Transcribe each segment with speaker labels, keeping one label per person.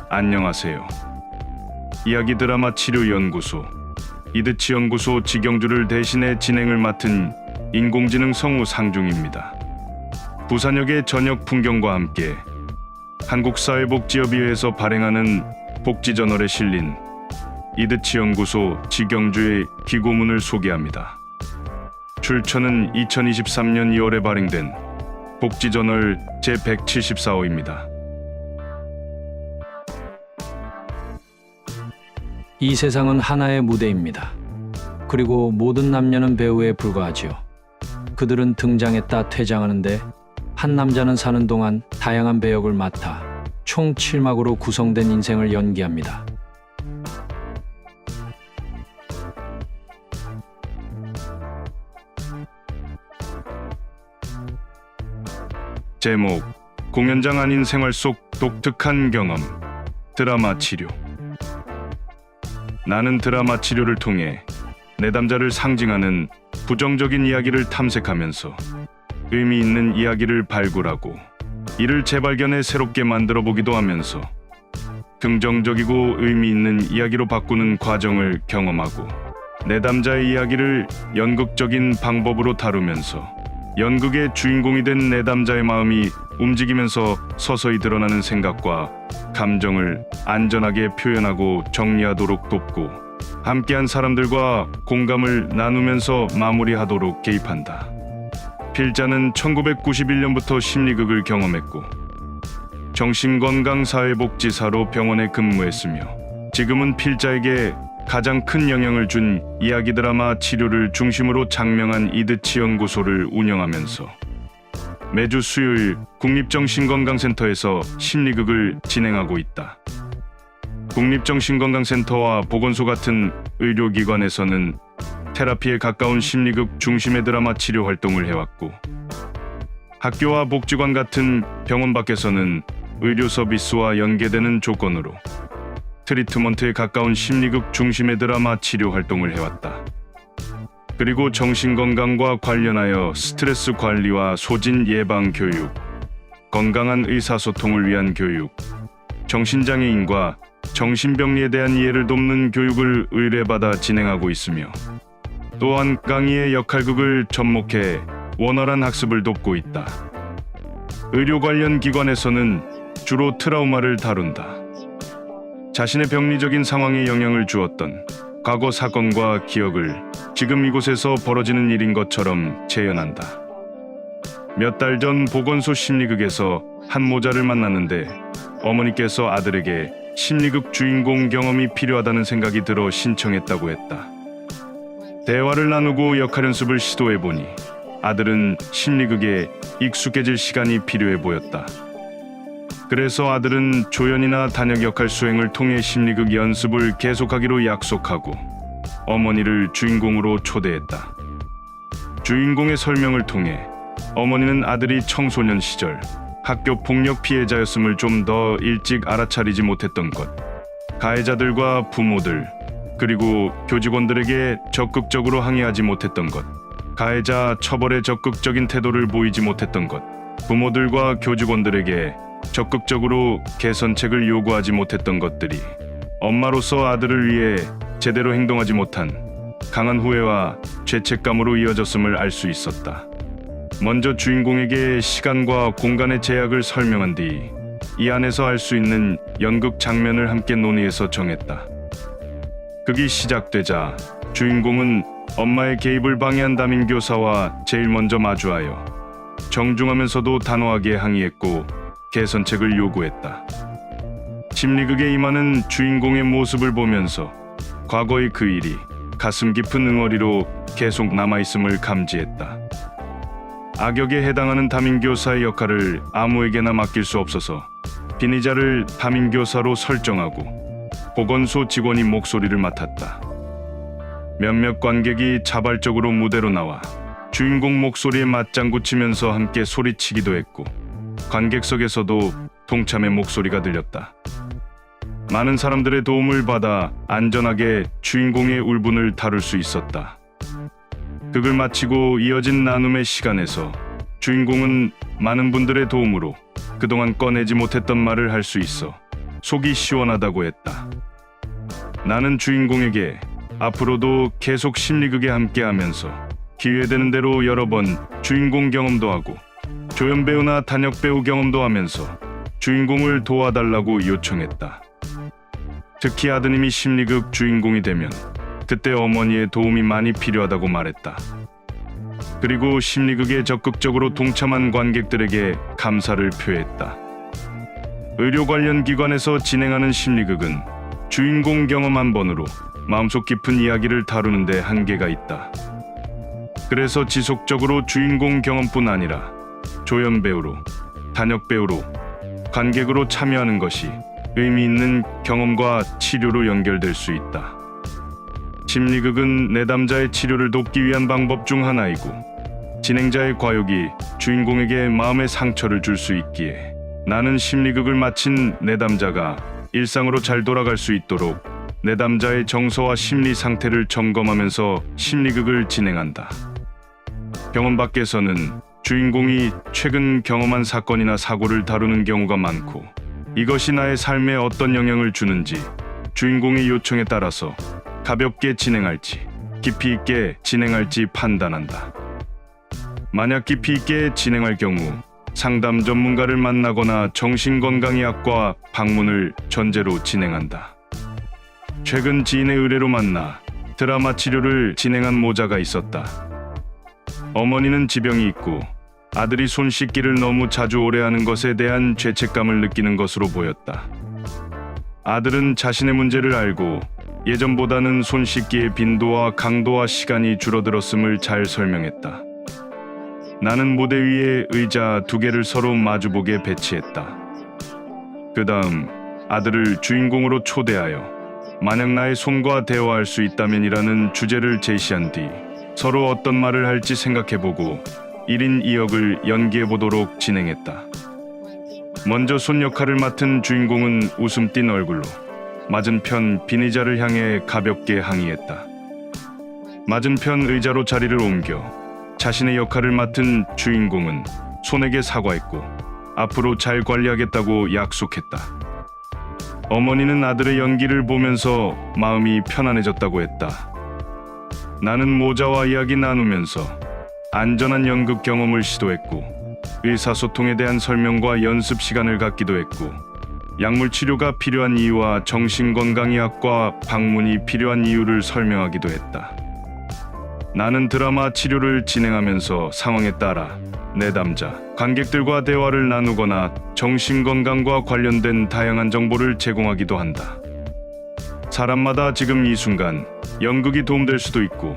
Speaker 1: 안녕하세요. 이야기 드라마 치료 연구소 이드치 연구소 지경주를 대신해 진행을 맡은 인공지능 성우 상중입니다. 부산역의 저녁 풍경과 함께 한국사회복지협의회에서 발행하는 복지저널에 실린 이드치 연구소 지경주의 기고문을 소개합니다. 출처는 2023년 2월에 발행된 복지저널 제174호입니다.
Speaker 2: 이 세상은 하나의 무대입니다. 그리고 모든 남녀는 배우에 불과하지요. 그들은 등장했다 퇴장하는데 한 남자는 사는 동안 다양한 배역을 맡아 총 7막으로 구성된 인생을 연기합니다.
Speaker 1: 제목, 공연장 아닌 생활 속 독특한 경험, 드라마 치료. 나는 드라마 치료를 통해 내담자를 상징하는 부정적인 이야기를 탐색하면서 의미 있는 이야기를 발굴하고 이를 재발견해 새롭게 만들어 보기도 하면서 긍정적이고 의미 있는 이야기로 바꾸는 과정을 경험하고 내담자의 이야기를 연극적인 방법으로 다루면서 연극의 주인공이 된 내담자의 마음이 움직이면서 서서히 드러나는 생각과 감정을 안전하게 표현하고 정리하도록 돕고 함께한 사람들과 공감을 나누면서 마무리하도록 개입한다. 필자는 1991년부터 심리극을 경험했고 정신건강사회복지사로 병원에 근무했으며 지금은 필자에게 가장 큰 영향을 준 이야기 드라마 치료를 중심으로 장명한 이드치 연구소를 운영하면서 매주 수요일 국립정신건강센터에서 심리극을 진행하고 있다. 국립정신건강센터와 보건소 같은 의료기관에서는 테라피에 가까운 심리극 중심의 드라마 치료 활동을 해왔고 학교와 복지관 같은 병원 밖에서는 의료 서비스와 연계되는 조건으로 트리트먼트에 가까운 심리극 중심의 드라마 치료 활동을 해왔다. 그리고 정신건강과 관련하여 스트레스 관리와 소진 예방 교육, 건강한 의사소통을 위한 교육, 정신장애인과 정신병리에 대한 이해를 돕는 교육을 의뢰받아 진행하고 있으며 또한 강의의 역할극을 접목해 원활한 학습을 돕고 있다. 의료 관련 기관에서는 주로 트라우마를 다룬다. 자신의 병리적인 상황에 영향을 주었던 과거 사건과 기억을 지금 이곳에서 벌어지는 일인 것처럼 재현한다. 몇 달 전 보건소 심리극에서 한 모자를 만났는데 어머니께서 아들에게 심리극 주인공 경험이 필요하다는 생각이 들어 신청했다고 했다. 대화를 나누고 역할 연습을 시도해보니 아들은 심리극에 익숙해질 시간이 필요해 보였다. 그래서 아들은 조연이나 단역 역할 수행을 통해 심리극 연습을 계속하기로 약속하고 어머니를 주인공으로 초대했다. 주인공의 설명을 통해 어머니는 아들이 청소년 시절 학교 폭력 피해자였음을 좀 더 일찍 알아차리지 못했던 것, 가해자들과 부모들, 그리고 교직원들에게 적극적으로 항의하지 못했던 것, 가해자 처벌에 적극적인 태도를 보이지 못했던 것, 부모들과 교직원들에게 적극적으로 개선책을 요구하지 못했던 것들이 엄마로서 아들을 위해 제대로 행동하지 못한 강한 후회와 죄책감으로 이어졌음을 알 수 있었다. 먼저 주인공에게 시간과 공간의 제약을 설명한 뒤 이 안에서 할 수 있는 연극 장면을 함께 논의해서 정했다. 극이 시작되자 주인공은 엄마의 개입을 방해한 담임 교사와 제일 먼저 마주하여 정중하면서도 단호하게 항의했고 개선책을 요구했다. 심리극에 임하는 주인공의 모습을 보면서 과거의 그 일이 가슴 깊은 응어리로 계속 남아있음을 감지했다. 악역에 해당하는 담임교사의 역할을 아무에게나 맡길 수 없어서 빈의자를 담임교사로 설정하고 보건소 직원이 목소리를 맡았다. 몇몇 관객이 자발적으로 무대로 나와 주인공 목소리에 맞장구 치면서 함께 소리치기도 했고 관객석에서도 동참의 목소리가 들렸다. 많은 사람들의 도움을 받아 안전하게 주인공의 울분을 다룰 수 있었다. 극을 마치고 이어진 나눔의 시간에서 주인공은 많은 분들의 도움으로 그동안 꺼내지 못했던 말을 할 수 있어 속이 시원하다고 했다. 나는 주인공에게 앞으로도 계속 심리극에 함께하면서 기회되는 대로 여러 번 주인공 경험도 하고 조연 배우나 단역 배우 경험도 하면서 주인공을 도와달라고 요청했다. 특히 아드님이 심리극 주인공이 되면 그때 어머니의 도움이 많이 필요하다고 말했다. 그리고 심리극에 적극적으로 동참한 관객들에게 감사를 표했다. 의료 관련 기관에서 진행하는 심리극은 주인공 경험 한 번으로 마음속 깊은 이야기를 다루는 데 한계가 있다. 그래서 지속적으로 주인공 경험뿐 아니라 조연 배우로, 단역 배우로, 관객으로 참여하는 것이 의미 있는 경험과 치료로 연결될 수 있다. 심리극은 내담자의 치료를 돕기 위한 방법 중 하나이고 진행자의 과욕이 주인공에게 마음의 상처를 줄 수 있기에 나는 심리극을 마친 내담자가 일상으로 잘 돌아갈 수 있도록 내담자의 정서와 심리 상태를 점검하면서 심리극을 진행한다. 병원 밖에서는 주인공이 최근 경험한 사건이나 사고를 다루는 경우가 많고 이것이 나의 삶에 어떤 영향을 주는지 주인공의 요청에 따라서 가볍게 진행할지 깊이 있게 진행할지 판단한다. 만약 깊이 있게 진행할 경우 상담 전문가를 만나거나 정신건강의학과 방문을 전제로 진행한다. 최근 지인의 의뢰로 만나 드라마 치료를 진행한 모자가 있었다. 어머니는 지병이 있고 아들이 손 씻기를 너무 자주 오래 하는 것에 대한 죄책감을 느끼는 것으로 보였다. 아들은 자신의 문제를 알고 예전보다는 손 씻기의 빈도와 강도와 시간이 줄어들었음을 잘 설명했다. 나는 무대 위에 의자 2개를 서로 마주보게 배치했다. 그 다음 아들을 주인공으로 초대하여 만약 나의 손과 대화할 수 있다면이라는 주제를 제시한 뒤 서로 어떤 말을 할지 생각해보고 1인 2역을 연기해보도록 진행했다. 먼저 손 역할을 맡은 주인공은 웃음 띤 얼굴로 맞은편 빈 의자를 향해 가볍게 항의했다. 맞은편 의자로 자리를 옮겨 자신의 역할을 맡은 주인공은 손에게 사과했고 앞으로 잘 관리하겠다고 약속했다. 어머니는 아들의 연기를 보면서 마음이 편안해졌다고 했다. 나는 모자와 이야기 나누면서 안전한 연극 경험을 시도했고 의사소통에 대한 설명과 연습 시간을 갖기도 했고 약물 치료가 필요한 이유와 정신건강의학과 방문이 필요한 이유를 설명하기도 했다. 나는 드라마 치료를 진행하면서 상황에 따라 내담자, 관객들과 대화를 나누거나 정신건강과 관련된 다양한 정보를 제공하기도 한다. 사람마다 지금 이 순간 연극이 도움될 수도 있고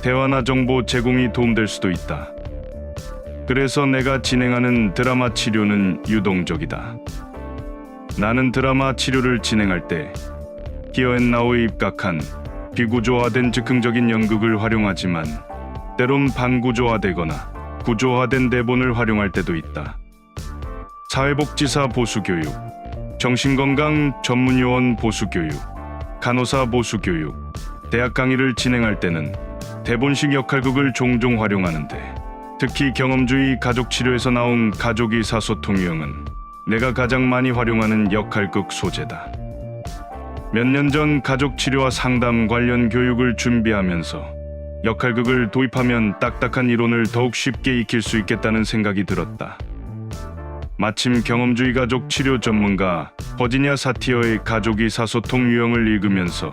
Speaker 1: 대화나 정보 제공이 도움될 수도 있다. 그래서 내가 진행하는 드라마 치료는 유동적이다. 나는 드라마 치료를 진행할 때 히어앤나우에 입각한 비구조화된 즉흥적인 연극을 활용하지만 때론 반구조화되거나 구조화된 대본을 활용할 때도 있다. 사회복지사 보수교육, 정신건강 전문요원 보수교육, 간호사 보수교육, 대학 강의를 진행할 때는 대본식 역할극을 종종 활용하는데 특히 경험주의 가족치료에서 나온 가족의사소통 유형은 내가 가장 많이 활용하는 역할극 소재다. 몇 년 전 가족치료와 상담 관련 교육을 준비하면서 역할극을 도입하면 딱딱한 이론을 더욱 쉽게 익힐 수 있겠다는 생각이 들었다. 마침 경험주의 가족 치료 전문가 버지니아 사티어의 가족의사소통 유형을 읽으면서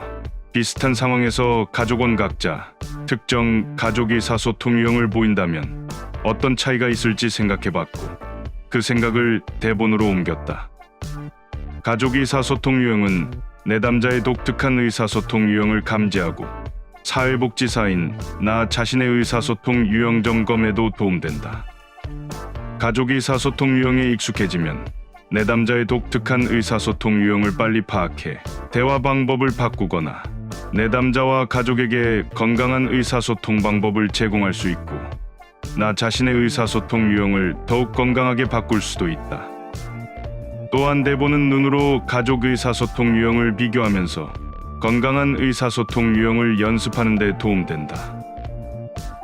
Speaker 1: 비슷한 상황에서 가족원 각자 특정 가족의사소통 유형을 보인다면 어떤 차이가 있을지 생각해봤고 그 생각을 대본으로 옮겼다. 가족의사소통 유형은 내담자의 독특한 의사소통 유형을 감지하고 사회복지사인 나 자신의 의사소통 유형 점검에도 도움된다. 가족의사소통 유형에 익숙해지면 내담자의 독특한 의사소통 유형을 빨리 파악해 대화 방법을 바꾸거나 내담자와 가족에게 건강한 의사소통 방법을 제공할 수 있고 나 자신의 의사소통 유형을 더욱 건강하게 바꿀 수도 있다. 또한 대본은 눈으로 가족 의사소통 유형을 비교하면서 건강한 의사소통 유형을 연습하는 데 도움된다.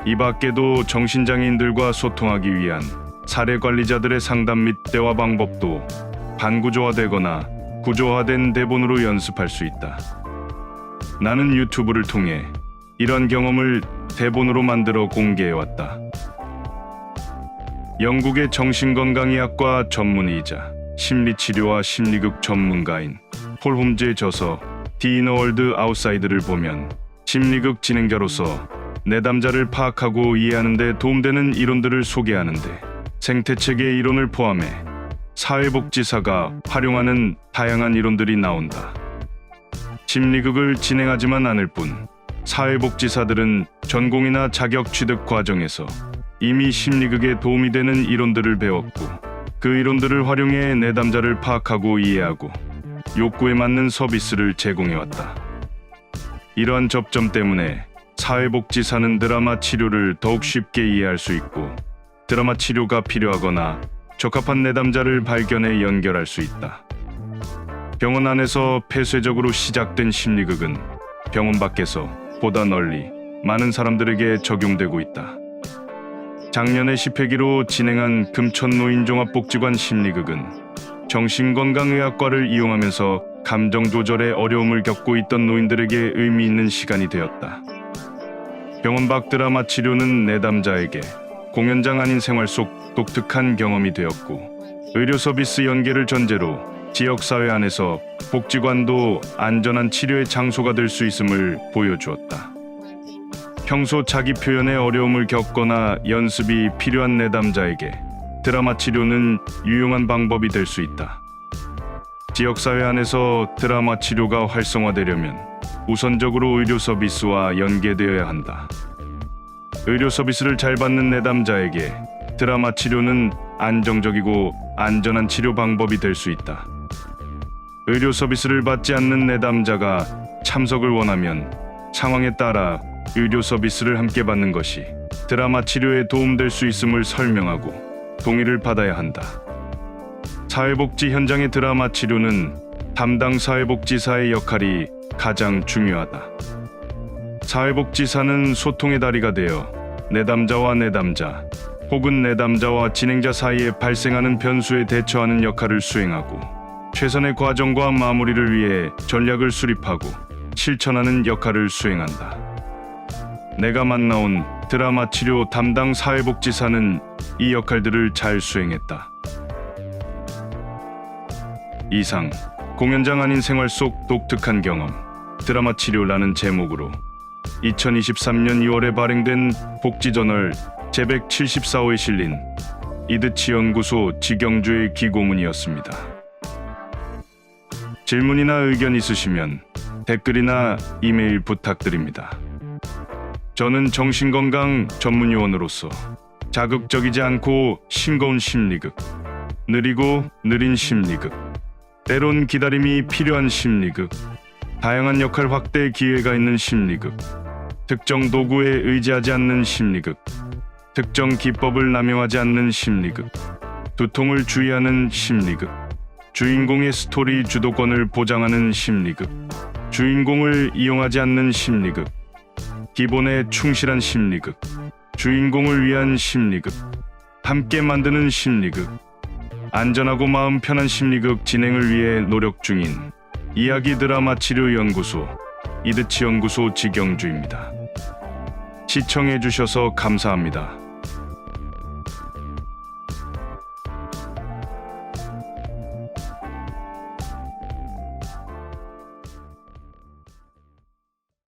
Speaker 1: 이 밖에도 정신장애인들과 소통하기 위한 사례 관리자들의 상담 및 대화 방법도 반구조화되거나 구조화된 대본으로 연습할 수 있다. 나는 유튜브를 통해 이런 경험을 대본으로 만들어 공개해왔다. 영국의 정신건강의학과 전문의이자 심리치료와 심리극 전문가인 폴 홈즈의 저서 디 이너 월드 아웃사이드를 보면 심리극 진행자로서 내담자를 파악하고 이해하는 데 도움되는 이론들을 소개하는데 생태체계 이론을 포함해 사회복지사가 활용하는 다양한 이론들이 나온다. 심리극을 진행하지만 않을 뿐 사회복지사들은 전공이나 자격 취득 과정에서 이미 심리극에 도움이 되는 이론들을 배웠고 그 이론들을 활용해 내담자를 파악하고 이해하고 욕구에 맞는 서비스를 제공해왔다. 이러한 접점 때문에 사회복지사는 드라마 치료를 더욱 쉽게 이해할 수 있고 드라마 치료가 필요하거나 적합한 내담자를 발견해 연결할 수 있다. 병원 안에서 폐쇄적으로 시작된 심리극은 병원 밖에서 보다 널리 많은 사람들에게 적용되고 있다. 작년에 10회기로 진행한 금천노인종합복지관 심리극은 정신건강의학과를 이용하면서 감정 조절에 어려움을 겪고 있던 노인들에게 의미 있는 시간이 되었다. 병원 밖 드라마 치료는 내담자에게 공연장 아닌 생활 속 독특한 경험이 되었고 의료 서비스 연계를 전제로 지역사회 안에서 복지관도 안전한 치료의 장소가 될 수 있음을 보여주었다. 평소 자기 표현에 어려움을 겪거나 연습이 필요한 내담자에게 드라마 치료는 유용한 방법이 될 수 있다. 지역사회 안에서 드라마 치료가 활성화되려면 우선적으로 의료 서비스와 연계되어야 한다. 의료 서비스를 잘 받는 내담자에게 드라마 치료는 안정적이고 안전한 치료 방법이 될 수 있다. 의료 서비스를 받지 않는 내담자가 참석을 원하면 상황에 따라 의료 서비스를 함께 받는 것이 드라마 치료에 도움될 수 있음을 설명하고 동의를 받아야 한다. 사회복지 현장의 드라마 치료는 담당 사회복지사의 역할이 가장 중요하다. 사회복지사는 소통의 다리가 되어 내담자와 내담자 혹은 내담자와 진행자 사이에 발생하는 변수에 대처하는 역할을 수행하고 최선의 과정과 마무리를 위해 전략을 수립하고 실천하는 역할을 수행한다. 내가 만나온 드라마 치료 담당 사회복지사는 이 역할들을 잘 수행했다. 이상 공연장 아닌 생활 속 독특한 경험 드라마 치료라는 제목으로 2023년 2월에 발행된 복지저널 제174호에 실린 이드치 연구소 지경주의 기고문이었습니다. 질문이나 의견 있으시면 댓글이나 이메일 부탁드립니다. 저는 정신건강 전문요원으로서 자극적이지 않고 싱거운 심리극, 느리고 느린 심리극, 때론 기다림이 필요한 심리극, 다양한 역할 확대 기회가 있는 심리극, 특정 도구에 의지하지 않는 심리극, 특정 기법을 남용하지 않는 심리극, 두통을 주의하는 심리극, 주인공의 스토리 주도권을 보장하는 심리극, 주인공을 이용하지 않는 심리극, 기본에 충실한 심리극, 주인공을 위한 심리극, 함께 만드는 심리극, 안전하고 마음 편한 심리극 진행을 위해 노력 중인 이야기 드라마 치료 연구소 이드치 연구소 지경주입니다. 시청해 주셔서 감사합니다.